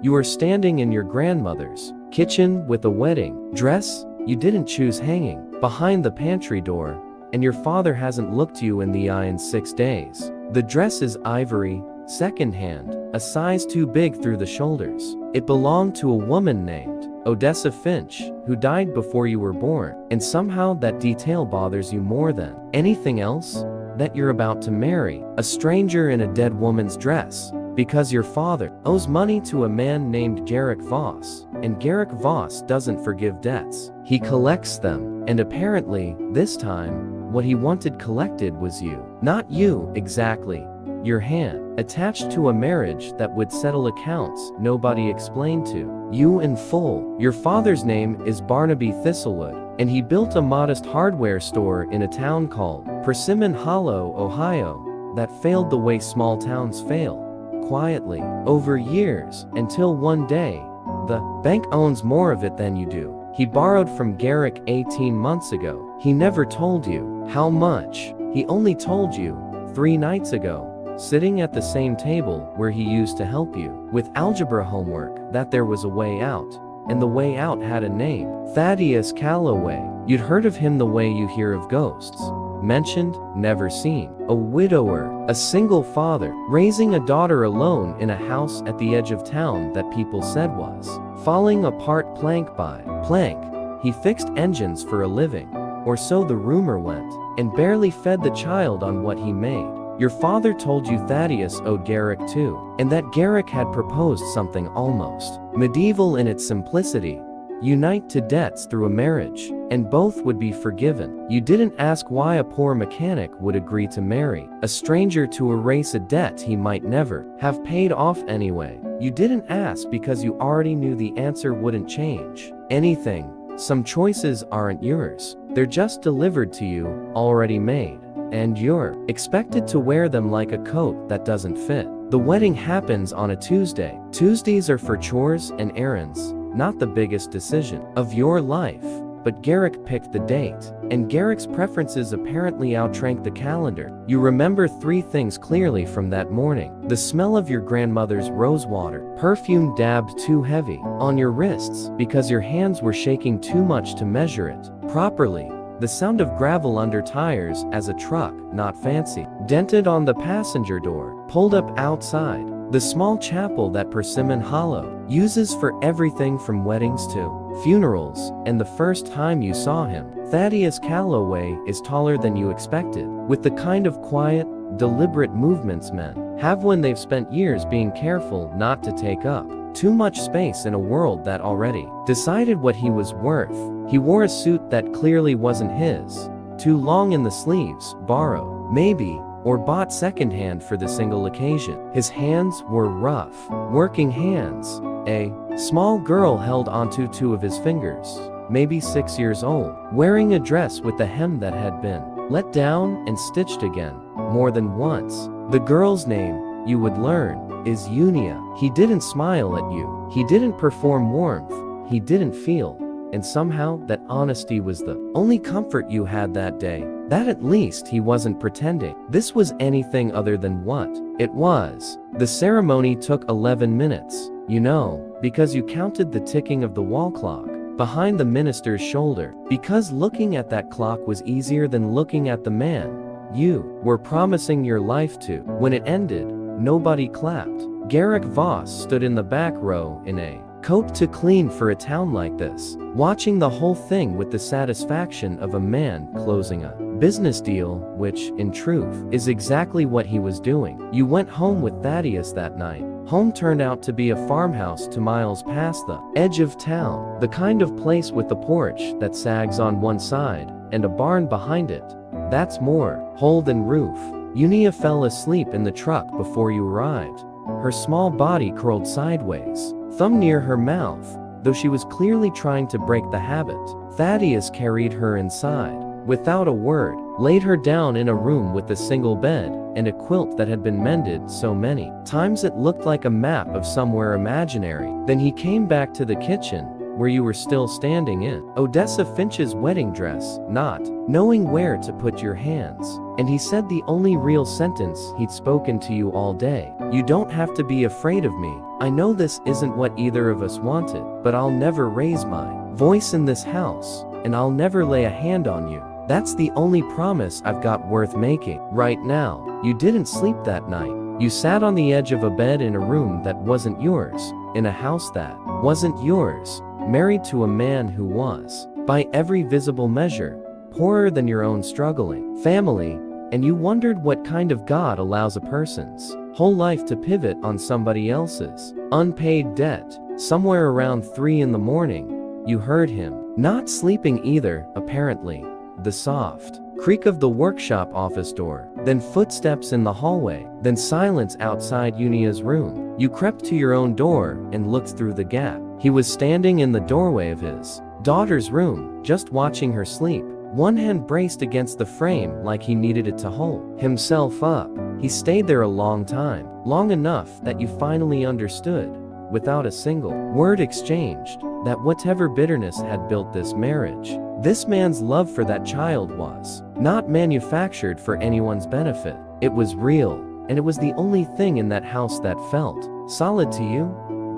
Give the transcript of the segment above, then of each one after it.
You are standing in your grandmother's kitchen with a wedding dress you didn't choose hanging behind the pantry door, and your father hasn't looked you in the eye in 6 days. The dress is ivory, secondhand, a size too big through the shoulders. It belonged to a woman named Odessa Finch, who died before you were born, and somehow that detail bothers you more than anything else, that you're about to marry a stranger in a dead woman's dress, because your father owes money to a man named Garrick Voss, and Garrick Voss doesn't forgive debts. He collects them, and apparently, this time, what he wanted collected was you. Not you, exactly. Your hand, attached to a marriage that would settle accounts nobody explained to you in full. Your father's name is Barnaby Thistlewood, and he built a modest hardware store in a town called Persimmon Hollow, Ohio, that failed the way small towns fail, quietly, over years, until one day, the bank owns more of it than you do. He borrowed from Garrick 18 months ago. He never told you how much. He only told you 3 nights ago, sitting at the same table where he used to help you with algebra homework, that there was a way out, and the way out had a name: Thaddeus Calloway. You'd heard of him the way you hear of ghosts. Mentioned, never seen. A widower, a single father, raising a daughter alone in a house at the edge of town that people said was falling apart plank by plank. He fixed engines for a living, or so the rumor went, and barely fed the child on what he made. Your father told you Thaddeus owed Garrick too, and that Garrick had proposed something almost medieval in its simplicity: unite to debts through a marriage, and both would be forgiven. You didn't ask why a poor mechanic would agree to marry a stranger to erase a debt he might never have paid off anyway. You didn't ask because you already knew the answer wouldn't change anything. Some choices aren't yours. They're just delivered to you, already made, and you're expected to wear them like a coat that doesn't fit. The wedding happens on a Tuesday. Tuesdays are for chores and errands, not the biggest decision of your life. But Garrick picked the date, and Garrick's preferences apparently outrank the calendar. You remember 3 things clearly from that morning: the smell of your grandmother's rosewater, perfume dabbed too heavy on your wrists because your hands were shaking too much to measure it properly, the sound of gravel under tires as a truck, not fancy, dented on the passenger door, pulled up outside, the small chapel that Persimmon Hollow uses for everything from weddings to funerals, and the first time you saw him. Thaddeus Calloway is taller than you expected, with the kind of quiet, deliberate movements men have when they've spent years being careful not to take up too much space in a world that already decided what he was worth. He wore a suit that clearly wasn't his, too long in the sleeves, borrowed, maybe, or bought secondhand for the single occasion. His hands were rough, working hands. A small girl held onto 2 of his fingers, maybe 6 years old, wearing a dress with the hem that had been let down and stitched again, more than once. The girl's name, you would learn, is Unia. He didn't smile at you. He didn't perform warmth. He didn't feel. And somehow that honesty was the only comfort you had that day. That at least he wasn't pretending this was anything other than what it was. The ceremony took 11 minutes, you know, because you counted the ticking of the wall clock behind the minister's shoulder, because looking at that clock was easier than looking at the man you were promising your life to. When it ended, nobody clapped. Garrick Voss stood in the back row in a coat to clean for a town like this, watching the whole thing with the satisfaction of a man closing a business deal, which, in truth, is exactly what he was doing. You went home with Thaddeus that night. Home turned out to be a farmhouse 2 miles past the edge of town, the kind of place with a porch that sags on one side, and a barn behind it. That's more hole than roof. Unia fell asleep in the truck before you arrived, her small body curled sideways, thumb near her mouth, though she was clearly trying to break the habit. Thaddeus carried her inside, without a word, laid her down in a room with a single bed, and a quilt that had been mended so many times it looked like a map of somewhere imaginary. Then he came back to the kitchen, where you were still standing in Odessa Finch's wedding dress, not knowing where to put your hands. And he said the only real sentence he'd spoken to you all day. You don't have to be afraid of me. I know this isn't what either of us wanted, but I'll never raise my voice in this house, and I'll never lay a hand on you. That's the only promise I've got worth making. Right now, you didn't sleep that night. You sat on the edge of a bed in a room that wasn't yours, in a house that wasn't yours, married to a man who was, by every visible measure, poorer than your own struggling family, and you wondered what kind of God allows a person's whole life to pivot on somebody else's unpaid debt. Somewhere around 3 in the morning, you heard him, not sleeping either, apparently, the soft creak of the workshop office door, then footsteps in the hallway, then silence outside Unia's room. You crept to your own door and looked through the gap. He was standing in the doorway of his daughter's room, just watching her sleep, one hand braced against the frame like he needed it to hold himself up. He stayed there a long time, long enough that you finally understood, without a single word exchanged, that whatever bitterness had built this marriage, this man's love for that child was not manufactured for anyone's benefit. It was real, and it was the only thing in that house that felt solid to you.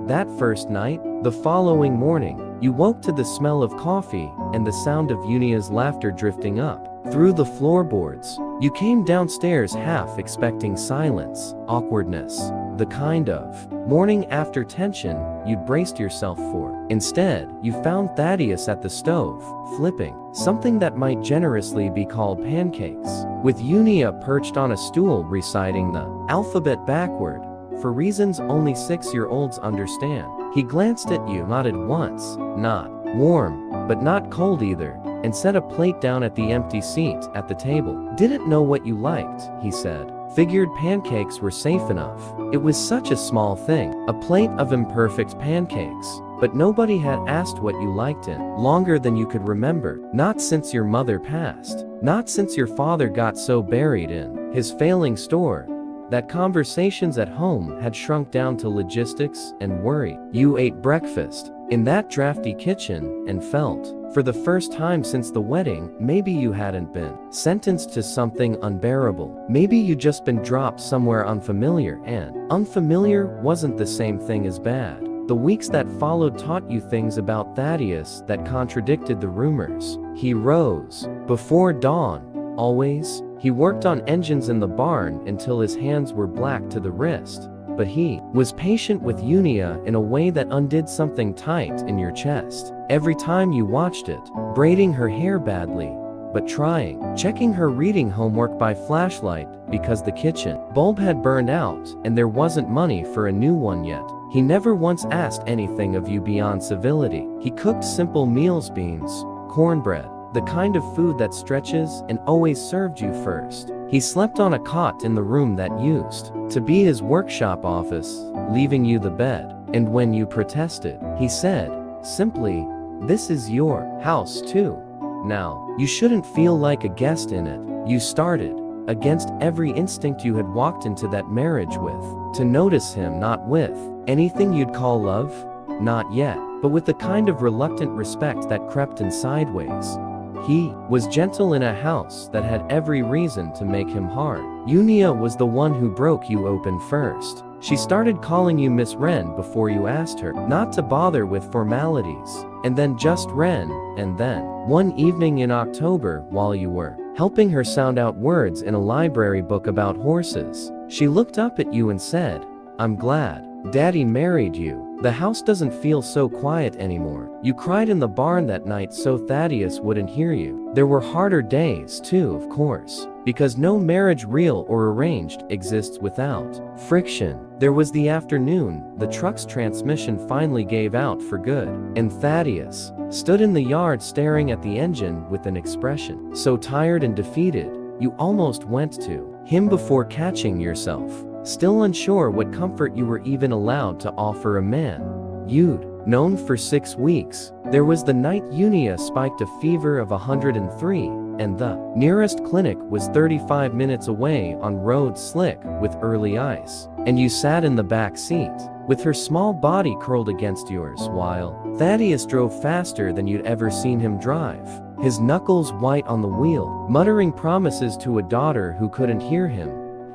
That first night, the following morning, you woke to the smell of coffee and the sound of Unia's laughter drifting up through the floorboards. You came downstairs half expecting silence, awkwardness, the kind of morning after tension you'd braced yourself for. Instead, you found Thaddeus at the stove, flipping something that might generously be called pancakes, with Unia perched on a stool reciting the alphabet backward, for reasons only 6-year-olds understand. He glanced at you, nodded once, not warm, but not cold either, and set a plate down at the empty seat at the table. Didn't know what you liked, he said. Figured pancakes were safe enough. It was such a small thing, a plate of imperfect pancakes. But nobody had asked what you liked in longer than you could remember. Not since your mother passed. Not since your father got so buried in his failing store that conversations at home had shrunk down to logistics and worry. You ate breakfast in that drafty kitchen and felt, for the first time since the wedding, maybe you hadn't been sentenced to something unbearable. Maybe you'd just been dropped somewhere unfamiliar, and unfamiliar wasn't the same thing as bad. The weeks that followed taught you things about Thaddeus that contradicted the rumors. He rose before dawn, always. He worked on engines in the barn until his hands were black to the wrist. But he was patient with Unia in a way that undid something tight in your chest. Every time you watched it, braiding her hair badly, but trying, checking her reading homework by flashlight because the kitchen bulb had burned out and there wasn't money for a new one yet. He never once asked anything of you beyond civility. He cooked simple meals, beans, cornbread, the kind of food that stretches, and always served you first. He slept on a cot in the room that used to be his workshop office, leaving you the bed. And when you protested, he said, simply, "This is your house too. Now, you shouldn't feel like a guest in it." You started, against every instinct you had walked into that marriage with, to notice him, not with anything you'd call love, not yet, but with the kind of reluctant respect that crept in sideways. He was gentle in a house that had every reason to make him hard. Unia was the one who broke you open first. She started calling you Miss Wren before you asked her not to bother with formalities, and then just Wren, and then, one evening in October while you were helping her sound out words in a library book about horses, she looked up at you and said, "I'm glad Daddy married you. The house doesn't feel so quiet anymore." You cried in the barn that night so Thaddeus wouldn't hear you. There were harder days too, of course, because no marriage, real or arranged, exists without friction. There was the afternoon the truck's transmission finally gave out for good, and Thaddeus stood in the yard staring at the engine with an expression so tired and defeated, you almost went to him before catching yourself. Still unsure what comfort you were even allowed to offer a man you'd known for 6 weeks. There was the night Unia spiked a fever of 103, and the nearest clinic was 35 minutes away on road slick with early ice. And you sat in the back seat, with her small body curled against yours, while Thaddeus drove faster than you'd ever seen him drive, his knuckles white on the wheel, muttering promises to a daughter who couldn't hear him.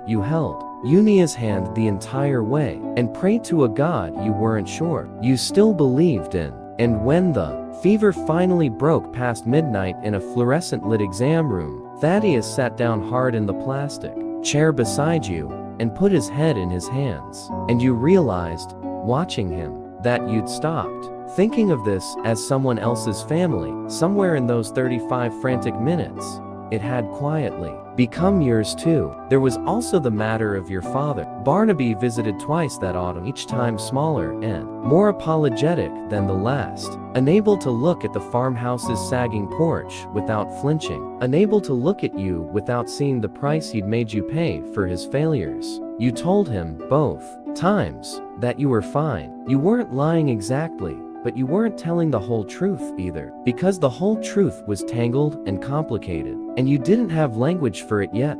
You held Unia's hand the entire way and prayed to a God you weren't sure you still believed in. And when the fever finally broke past midnight in a fluorescent-lit exam room, Thaddeus sat down hard in the plastic chair beside you and put his head in his hands. And you realized, watching him, that you'd stopped thinking of this as someone else's family. Somewhere in those 35 frantic minutes, it had quietly become yours too. There was also the matter of your father. Barnaby visited twice that autumn, each time smaller and more apologetic than the last. Unable to look at the farmhouse's sagging porch without flinching. Unable to look at you without seeing the price he'd made you pay for his failures. You told him, both times, that you were fine. You weren't lying exactly, but you weren't telling the whole truth either, because the whole truth was tangled and complicated, and you didn't have language for it yet.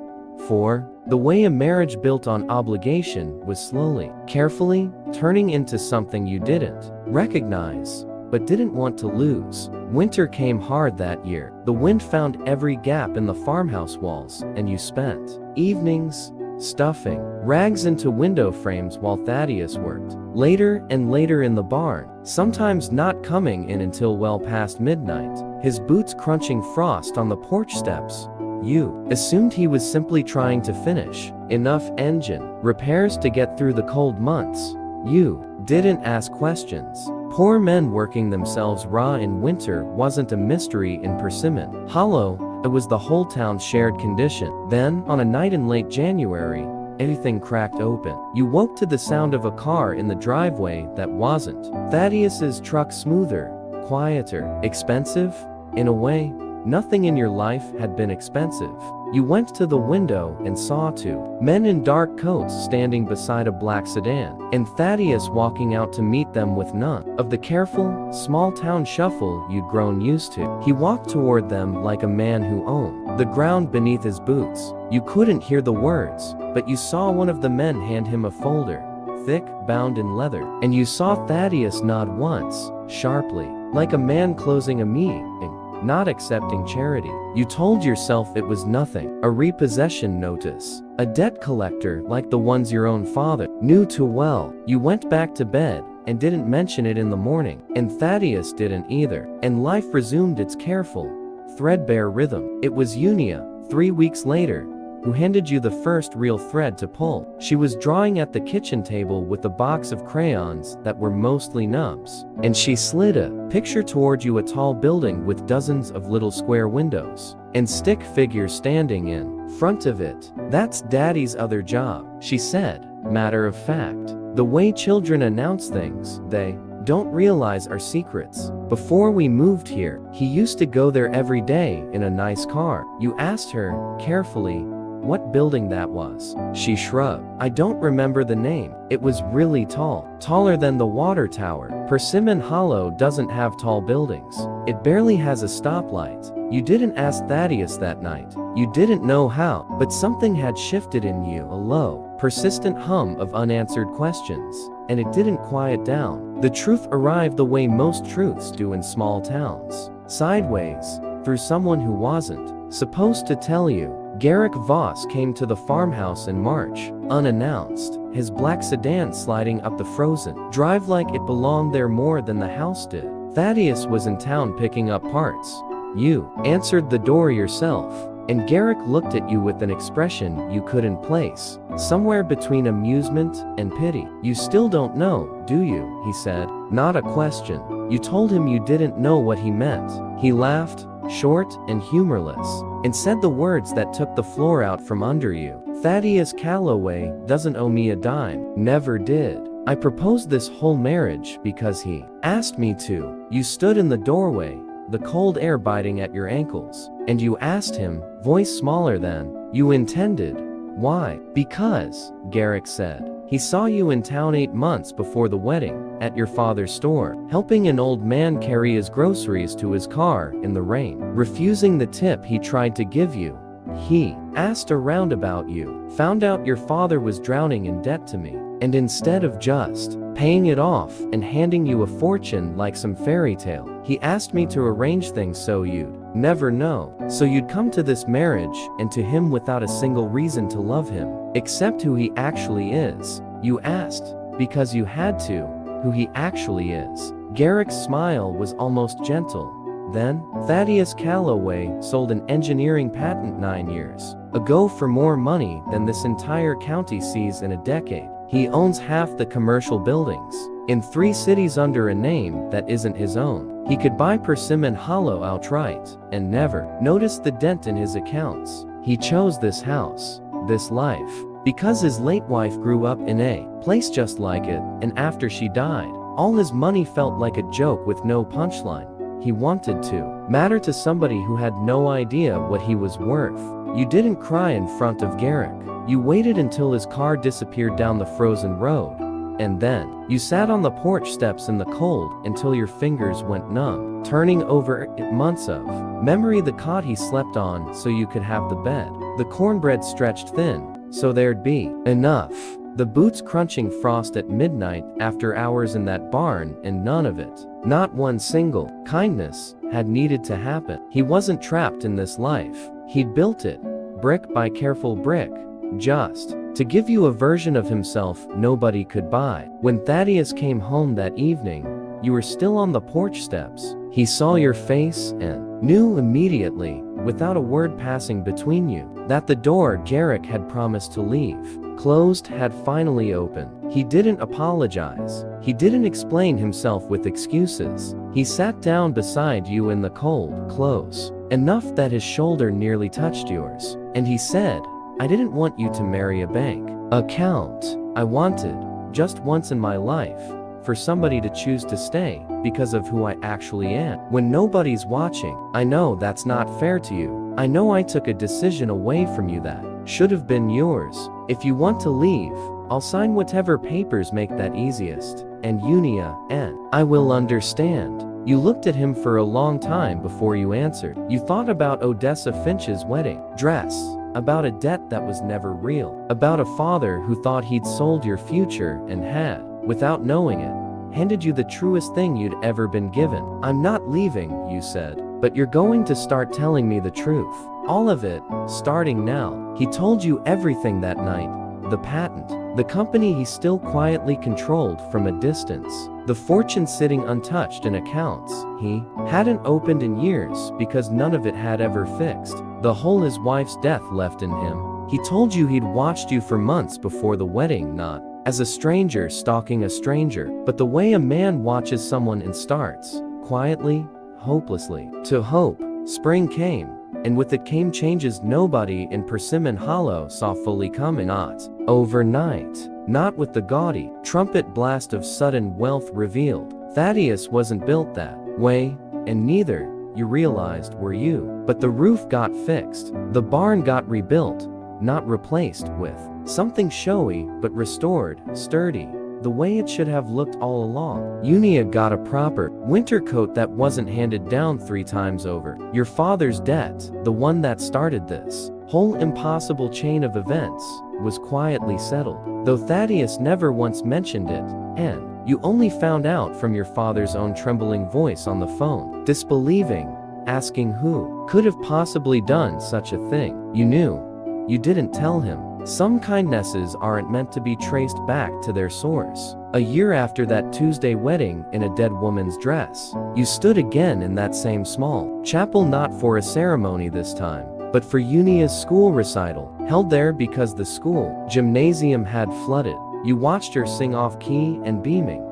For the way a marriage built on obligation was slowly, carefully, turning into something you didn't recognize, but didn't want to lose. Winter came hard that year. The wind found every gap in the farmhouse walls, and you spent evenings stuffing rags into window frames while Thaddeus worked. Later and later in the barn, sometimes not coming in until well past midnight, his boots crunching frost on the porch steps. You assumed he was simply trying to finish enough engine repairs to get through the cold months. You didn't ask questions. Poor men working themselves raw in winter wasn't a mystery in Persimmon Hollow. It was the whole town's shared condition. Then, on a night in late January, everything cracked open. You woke to the sound of a car in the driveway that wasn't Thaddeus's truck. Smoother, quieter, expensive? In a way, nothing in your life had been expensive. You went to the window and saw two men in dark coats standing beside a black sedan, and Thaddeus walking out to meet them with none of the careful, small-town shuffle you'd grown used to. He walked toward them like a man who owned the ground beneath his boots. You couldn't hear the words, but you saw one of the men hand him a folder, thick, bound in leather, and you saw Thaddeus nod once, sharply, like a man closing a meeting, not accepting charity. You told yourself it was nothing, a repossession notice, a debt collector like the ones your own father knew too well. You went back to bed and didn't mention it in the morning, and Thaddeus didn't either, and life resumed its careful, threadbare rhythm. It was Unia, 3 weeks later, who handed you the first real thread to pull. She was drawing at the kitchen table with a box of crayons that were mostly nubs, and she slid a picture toward you, a tall building with dozens of little square windows and stick figures standing in front of it. "That's Daddy's other job," she said, matter of fact. "The way children announce things they don't realize are secrets. Before we moved here, he used to go there every day in a nice car." You asked her, carefully, what building that was. She shrugged. "I don't remember the name. It was really tall. Taller than the water tower. Persimmon Hollow doesn't have tall buildings. It barely has a stoplight." You didn't ask Thaddeus that night. You didn't know how, but something had shifted in you, a low, persistent hum of unanswered questions, and it didn't quiet down. The truth arrived the way most truths do in small towns. Sideways, through someone who wasn't supposed to tell you. Garrick Voss came to the farmhouse in March, unannounced, his black sedan sliding up the frozen drive like it belonged there more than the house did. Thaddeus was in town picking up parts. You answered the door yourself, and Garrick looked at you with an expression you couldn't place, somewhere between amusement and pity. "You still don't know, do you?" he said. Not a question. You told him you didn't know what he meant. He laughed, short and humorless, and said the words that took the floor out from under you. "Thaddeus Calloway doesn't owe me a dime. Never did. I proposed this whole marriage because he asked me to." You stood in the doorway, the cold air biting at your ankles, and you asked him, voice smaller than you intended, "Why?" "Because," Garrick said, "he saw you in town 8 months before the wedding, at your father's store, helping an old man carry his groceries to his car in the rain, refusing the tip he tried to give you. He asked around about you, found out your father was drowning in debt to me, And instead of just paying it off and handing you a fortune like some fairy tale, he asked me to arrange things so you'd never know. So you'd come to this marriage and to him without a single reason to love him, except who he actually is. You asked, because you had to, who he actually is. Garrick's smile was almost gentle. Then, Thaddeus Calloway sold an engineering patent 9 years ago for more money than this entire county sees in a decade. He owns half the commercial buildings in 3 cities under a name that isn't his own. He could buy Persimmon Hollow outright and never notice the dent in his accounts. He chose this house, this life, because his late wife grew up in a place just like it, and after she died, all his money felt like a joke with no punchline. He wanted to matter to somebody who had no idea what he was worth. You didn't cry in front of Garrick. You waited until his car disappeared down the frozen road. And then, you sat on the porch steps in the cold until your fingers went numb, turning over months of memory, the cot he slept on so you could have the bed, the cornbread stretched thin so there'd be enough, the boots crunching frost at midnight after hours in that barn, and none of it, not one single kindness, had needed to happen. He wasn't trapped in this life. He'd built it, brick by careful brick, just to give you a version of himself nobody could buy. When Thaddeus came home that evening, you were still on the porch steps. He saw your face and knew immediately, without a word passing between you, that the door Garrick had promised to leave closed had finally opened. He didn't apologize. He didn't explain himself with excuses. He sat down beside you in the cold, close enough that his shoulder nearly touched yours, and he said, "I didn't want you to marry a bank account. I wanted, just once in my life, for somebody to choose to stay because of who I actually am. When nobody's watching, I know that's not fair to you. I know I took a decision away from you that should have been yours. If you want to leave, I'll sign whatever papers make that easiest, and Unia, and I will understand." You looked at him for a long time before you answered. You thought about Odessa Finch's wedding dress, about a debt that was never real, about a father who thought he'd sold your future and had, without knowing it, handed you the truest thing you'd ever been given. "I'm not leaving," you said, "but you're going to start telling me the truth. All of it, starting now." He told you everything that night. The patent, the company he still quietly controlled from a distance, the fortune sitting untouched in accounts he hadn't opened in years because none of it had ever fixed, the hole his wife's death left in him. He told you he'd watched you for months before the wedding, not as a stranger stalking a stranger, but the way a man watches someone and starts, quietly, hopelessly, to hope. Spring came, and with it came changes nobody in Persimmon Hollow saw fully coming, not overnight, not with the gaudy trumpet blast of sudden wealth revealed. Thaddeus wasn't built that way, and neither, you realized, were you. But the roof got fixed, the barn got rebuilt, not replaced with something showy, but restored, sturdy, the way it should have looked all along. Unia got a proper winter coat that wasn't handed down 3 times over. Your father's debt, the one that started this whole impossible chain of events, was quietly settled, though Thaddeus never once mentioned it, and you only found out from your father's own trembling voice on the phone, disbelieving, asking who could have possibly done such a thing. You knew. You didn't tell him. Some kindnesses aren't meant to be traced back to their source. A year after that Tuesday wedding in a dead woman's dress, you stood again in that same small chapel, not for a ceremony this time, but for Unia's school recital, held there because the school gymnasium had flooded. You watched her sing off key and beaming,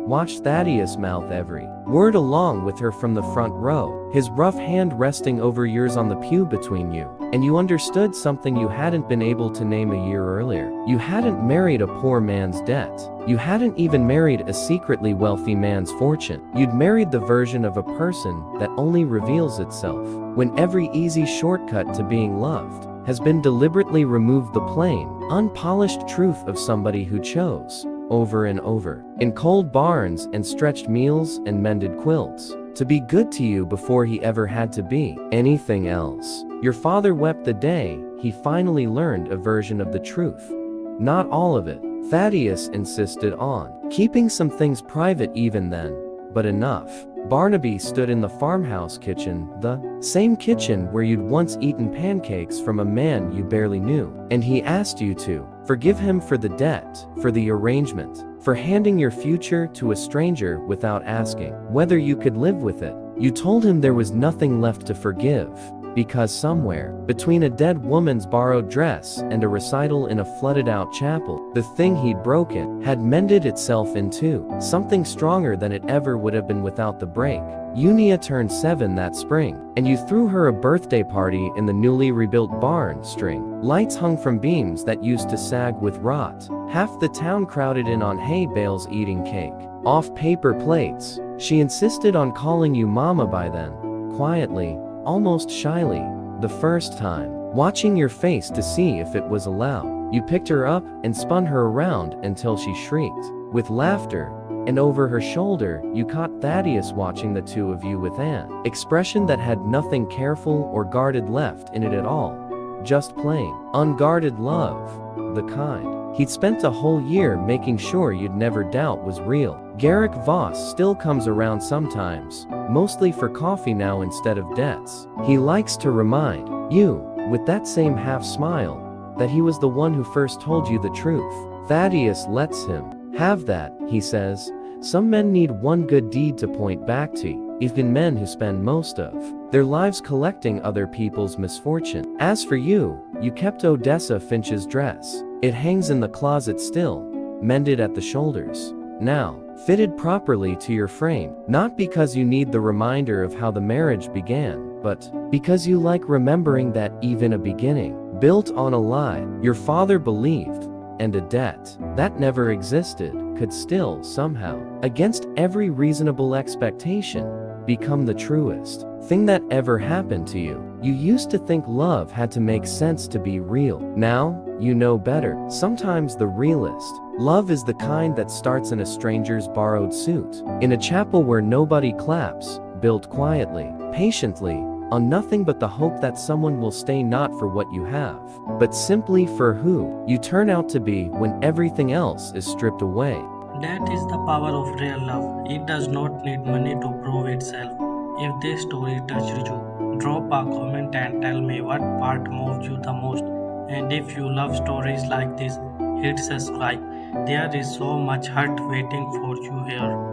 watched Thaddeus mouth every word along with her from the front row, his rough hand resting over yours on the pew between you, and you understood something you hadn't been able to name a year earlier. You hadn't married a poor man's debt. You hadn't even married a secretly wealthy man's fortune. You'd married the version of a person that only reveals itself when every easy shortcut to being loved has been deliberately removed, the plain, unpolished truth of somebody who chose, over and over, in cold barns and stretched meals and mended quilts, to be good to you before he ever had to be anything else. Your father wept the day he finally learned a version of the truth. Not all of it, Thaddeus insisted on keeping some things private even then, but enough. Barnaby stood in the farmhouse kitchen, the same kitchen where you'd once eaten pancakes from a man you barely knew, and he asked you to forgive him for the debt, for the arrangement, for handing your future to a stranger without asking whether you could live with it. You told him there was nothing left to forgive, because somewhere between a dead woman's borrowed dress and a recital in a flooded-out chapel, the thing he'd broken had mended itself into something stronger than it ever would have been without the break. Unia turned 7 that spring, and you threw her a birthday party in the newly rebuilt barn. String lights hung from beams that used to sag with rot. Half the town crowded in on hay bales eating cake off paper plates. She insisted on calling you Mama by then, quietly, almost shyly, the first time, watching your face to see if it was allowed. You picked her up and spun her around until she shrieked with laughter, and over her shoulder you caught Thaddeus watching the two of you with an expression that had nothing careful or guarded left in it at all. Just plain, unguarded love, the kind he'd spent a whole year making sure you'd never doubt was real. Garrick Voss still comes around sometimes, mostly for coffee now instead of debts. He likes to remind you, with that same half-smile, that he was the one who first told you the truth. Thaddeus lets him have that, he says. Some men need one good deed to point back to, even men who spend most of their lives collecting other people's misfortune. As for you, you kept Odessa Finch's dress. It hangs in the closet still, mended at the shoulders, now fitted properly to your frame, not because you need the reminder of how the marriage began, but because you like remembering that even a beginning, built on a lie your father believed, and a debt that never existed, could still somehow, against every reasonable expectation, become the truest thing that ever happened to you. You used to think love had to make sense to be real. Now, you know better. Sometimes the realest love is the kind that starts in a stranger's borrowed suit, in a chapel where nobody claps, built quietly, patiently, on nothing but the hope that someone will stay, not for what you have, but simply for who you turn out to be when everything else is stripped away. That is the power of real love. It does not need money to prove itself. If this story touched you, drop a comment and tell me what part moved you the most. And if you love stories like this, hit subscribe. There is so much heart waiting for you here.